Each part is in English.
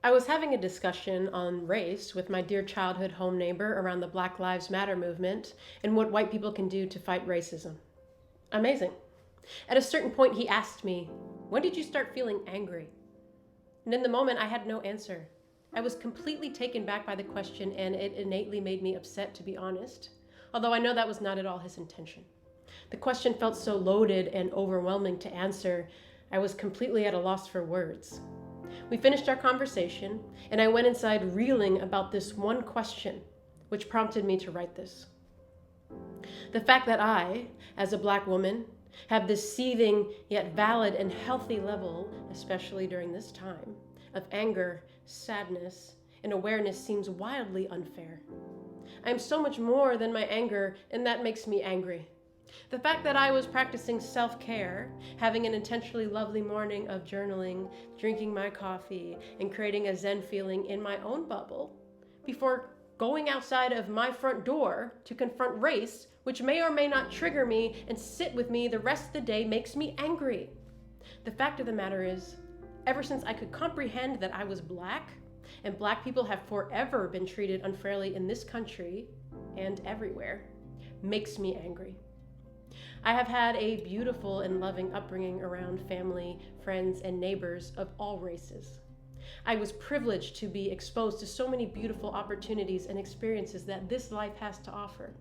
I was having a discussion on race with my dear childhood home neighbor around the Black Lives Matter movement and what white people can do to fight racism. Amazing. At a certain point, he asked me, "When did you start feeling angry?" And in the moment, I had no answer. I was completely taken back by the question, and it innately made me upset, to be honest, although I know that was not at all his intention. The question felt so loaded and overwhelming to answer, I was completely at a loss for words. We finished our conversation, and I went inside reeling about this one question, which prompted me to write this. The fact that I, as a Black woman, have this seething yet valid and healthy level, especially during this time, of anger, sadness, and awareness seems wildly unfair. I am so much more than my anger, and that makes me angry. The fact that I was practicing self-care, having an intentionally lovely morning of journaling, drinking my coffee, and creating a Zen feeling in my own bubble, before going outside of my front door to confront race, which may or may not trigger me and sit with me the rest of the day, makes me angry. The fact of the matter is, ever since I could comprehend that I was Black, and Black people have forever been treated unfairly in this country and everywhere, makes me angry. I have had a beautiful and loving upbringing around family, friends, and neighbors of all races. I was privileged to be exposed to so many beautiful opportunities and experiences that this life has to offer.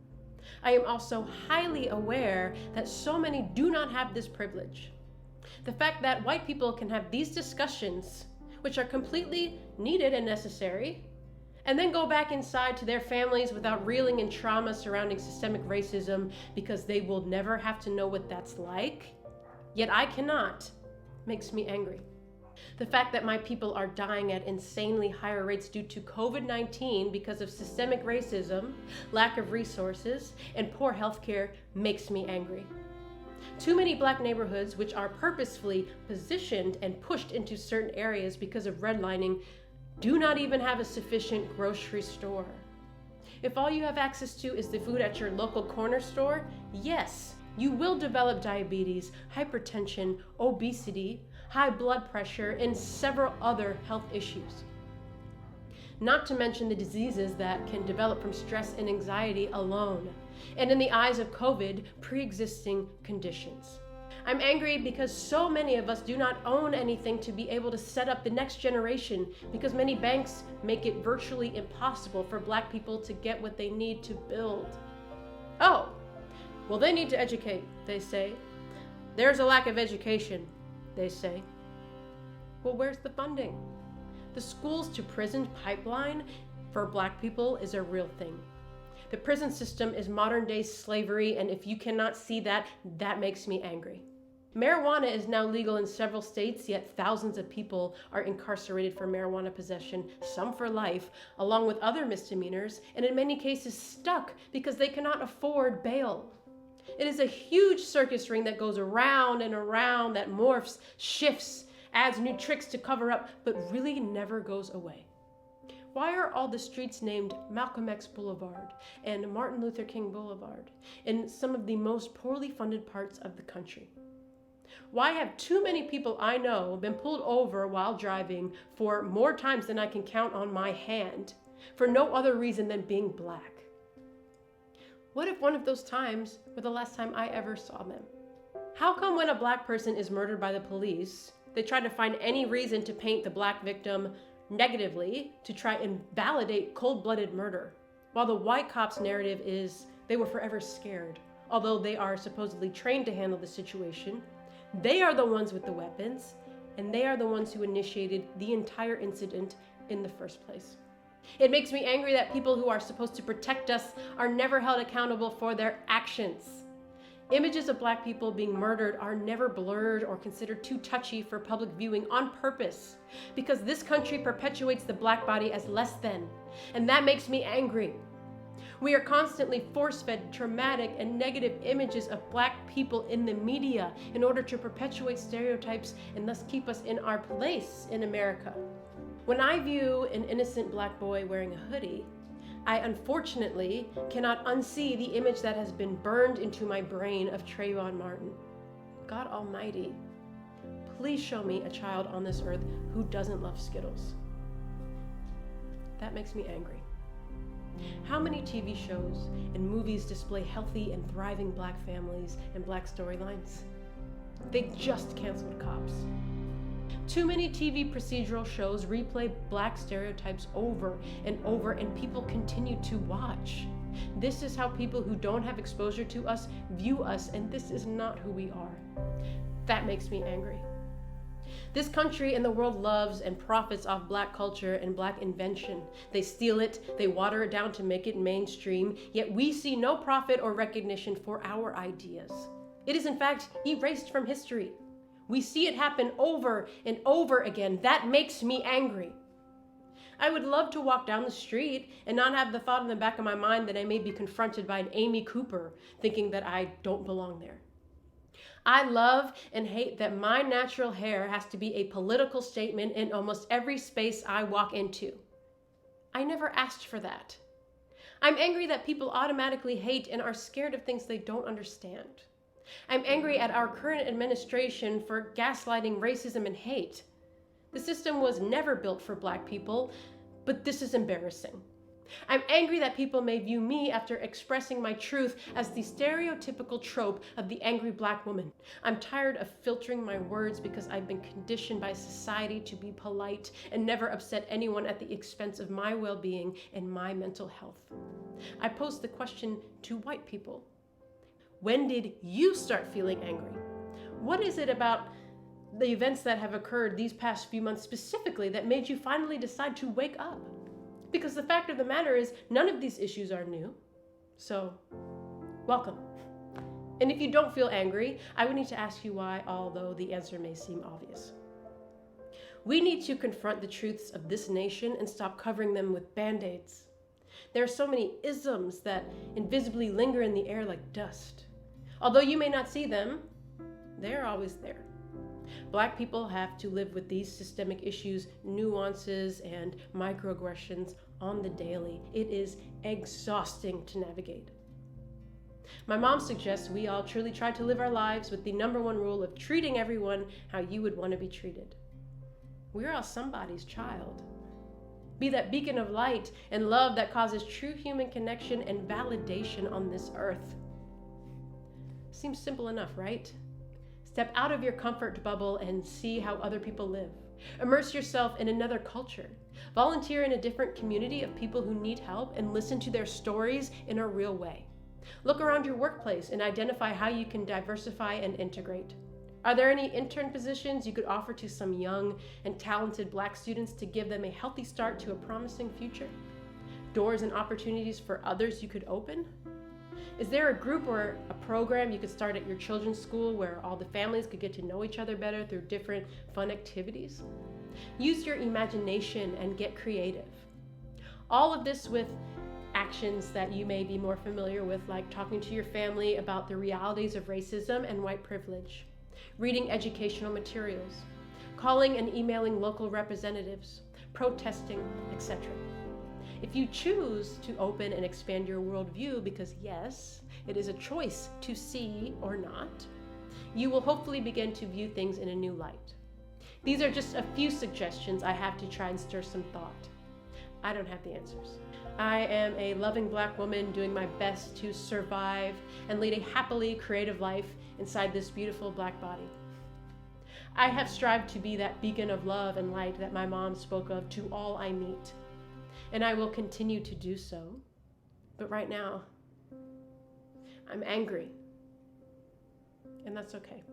I am also highly aware that so many do not have this privilege. The fact that white people can have these discussions, which are completely needed and necessary, and then go back inside to their families without reeling in trauma surrounding systemic racism because they will never have to know what that's like, yet I cannot, makes me angry. The fact that my people are dying at insanely higher rates due to COVID-19 because of systemic racism, lack of resources, and poor healthcare makes me angry. Too many Black neighborhoods, which are purposefully positioned and pushed into certain areas because of redlining, do not even have a sufficient grocery store. If all you have access to is the food at your local corner store, yes, you will develop diabetes, hypertension, obesity, high blood pressure, and several other health issues. Not to mention the diseases that can develop from stress and anxiety alone, and in the eyes of COVID, pre-existing conditions. I'm angry because so many of us do not own anything to be able to set up the next generation because many banks make it virtually impossible for Black people to get what they need to build. Oh, well, they need to educate, they say. There's a lack of education, they say. Well, where's the funding? The schools to prison pipeline for Black people is a real thing. The prison system is modern day slavery, and if you cannot see that, that makes me angry. Marijuana is now legal in several states, yet thousands of people are incarcerated for marijuana possession, some for life, along with other misdemeanors, and in many cases stuck because they cannot afford bail. It is a huge circus ring that goes around and around, that morphs, shifts, adds new tricks to cover up, but really never goes away. Why are all the streets named Malcolm X Boulevard and Martin Luther King Boulevard in some of the most poorly funded parts of the country? Why have too many people I know been pulled over while driving for more times than I can count on my hand for no other reason than being Black? What if one of those times were the last time I ever saw them? How come when a Black person is murdered by the police, they try to find any reason to paint the Black victim negatively to try and validate cold-blooded murder, while the white cops' narrative is they were forever scared, although they are supposedly trained to handle the situation? They are the ones with the weapons, and they are the ones who initiated the entire incident in the first place. It makes me angry that people who are supposed to protect us are never held accountable for their actions. Images of Black people being murdered are never blurred or considered too touchy for public viewing on purpose, because this country perpetuates the Black body as less than, and that makes me angry. We are constantly force-fed traumatic and negative images of Black people in the media in order to perpetuate stereotypes and thus keep us in our place in America. When I view an innocent Black boy wearing a hoodie, I unfortunately cannot unsee the image that has been burned into my brain of Trayvon Martin. God Almighty, please show me a child on this earth who doesn't love Skittles. That makes me angry. How many TV shows and movies display healthy and thriving Black families and Black storylines? They just canceled Cops. Too many TV procedural shows replay Black stereotypes over and over, and people continue to watch. This is how people who don't have exposure to us view us, and this is not who we are. That makes me angry. This country and the world loves and profits off Black culture and Black invention. They steal it, they water it down to make it mainstream, yet we see no profit or recognition for our ideas. It is in fact erased from history. We see it happen over and over again. That makes me angry. I would love to walk down the street and not have the thought in the back of my mind that I may be confronted by an Amy Cooper thinking that I don't belong there. I love and hate that my natural hair has to be a political statement in almost every space I walk into. I never asked for that. I'm angry that people automatically hate and are scared of things they don't understand. I'm angry at our current administration for gaslighting racism and hate. The system was never built for Black people, but this is embarrassing. I'm angry that people may view me after expressing my truth as the stereotypical trope of the angry Black woman. I'm tired of filtering my words because I've been conditioned by society to be polite and never upset anyone at the expense of my well-being and my mental health. I pose the question to white people. When did you start feeling angry? What is it about the events that have occurred these past few months specifically that made you finally decide to wake up? Because the fact of the matter is, none of these issues are new. So, welcome. And if you don't feel angry, I would need to ask you why, although the answer may seem obvious. We need to confront the truths of this nation and stop covering them with band-aids. There are so many isms that invisibly linger in the air like dust. Although you may not see them, they're always there. Black people have to live with these systemic issues, nuances, and microaggressions on the daily. It is exhausting to navigate. My mom suggests we all truly try to live our lives with the number one rule of treating everyone how you would want to be treated. We're all somebody's child. Be that beacon of light and love that causes true human connection and validation on this earth. Seems simple enough, right? Step out of your comfort bubble and see how other people live. Immerse yourself in another culture. Volunteer in a different community of people who need help and listen to their stories in a real way. Look around your workplace and identify how you can diversify and integrate. Are there any intern positions you could offer to some young and talented Black students to give them a healthy start to a promising future? Doors and opportunities for others you could open? Is there a group or a program you could start at your children's school where all the families could get to know each other better through different fun activities? Use your imagination and get creative. All of this with actions that you may be more familiar with, like talking to your family about the realities of racism and white privilege, reading educational materials, calling and emailing local representatives, protesting, etc. If you choose to open and expand your worldview, because yes, it is a choice to see or not, you will hopefully begin to view things in a new light. These are just a few suggestions I have to try and stir some thought. I don't have the answers. I am a loving Black woman doing my best to survive and lead a happily creative life inside this beautiful Black body. I have strived to be that beacon of love and light that my mom spoke of to all I meet. And I will continue to do so. But right now, I'm angry. And that's okay.